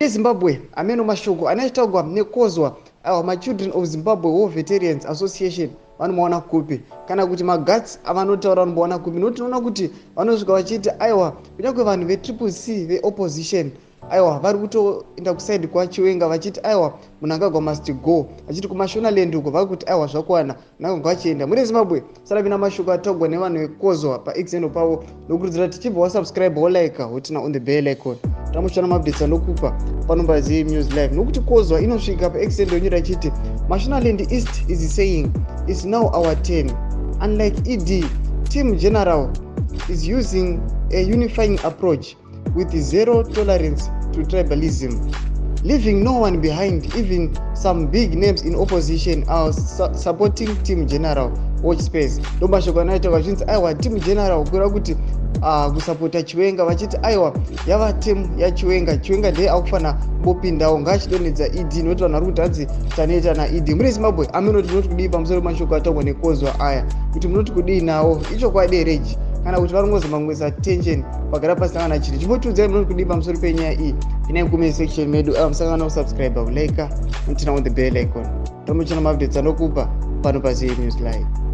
eZimbabwe ameno mashoko anoitaurwa nekozwa awa machildren of Zimbabwe War Veterans Association vanomaona kupi kana kuti magats avanotaura vanomaona kupi nokuti tinoona kuti vanosvika vachiti aiwa kunyange vanhu vetriple C veopposition aiwa vari kutoenda kusaidi kwaChiwenga vachiti aiwa Mnangagwa must go vachiti kuMashonaland uko vari kuti aiwa zvakwana Mnangagwa achienda muri Zimbabwe. Saravina mashoko ataugwa nevanhu vekozwa paexendo pavo nokurudzira tichibva wasubscribe wolike wotina on the bell icon tamushana mabdetsi anokupa panomba News Live nokuti kozwa inosvika paexendo yonyora chiti Mashonaland East is saying it's now our turn. Unlike ED, Team General is using a unifying approach with zero tolerance to tribalism, leaving no one behind. Even some big names in opposition are supporting Team General. Watch space. Ndomashoko anoita vachinzi aiwa Team General kureva kuti kusapota Chiwenga vachiti aiwa yava team yaChiwenga. Chiwenga ndiye akufana bopindawo ngaachidonedza ED nokuti vanhu vari kuti hanzi tanoita naED. Muri Zimbabwe aminoti munoti kudii pamusoro pemashoko ataugwa nekozwa aya kuti munoti kudii nawo ichokwadi hereji kana kuti varongozomangwesa tension pagara pasangana chiri chimbotiudzai munoti kudii pamusoro penyaya iyi inai comment section medu musangana kusubscribe kulike mutina on the bell icon tomuchana mabdetsi anokupa pano paZee News Live.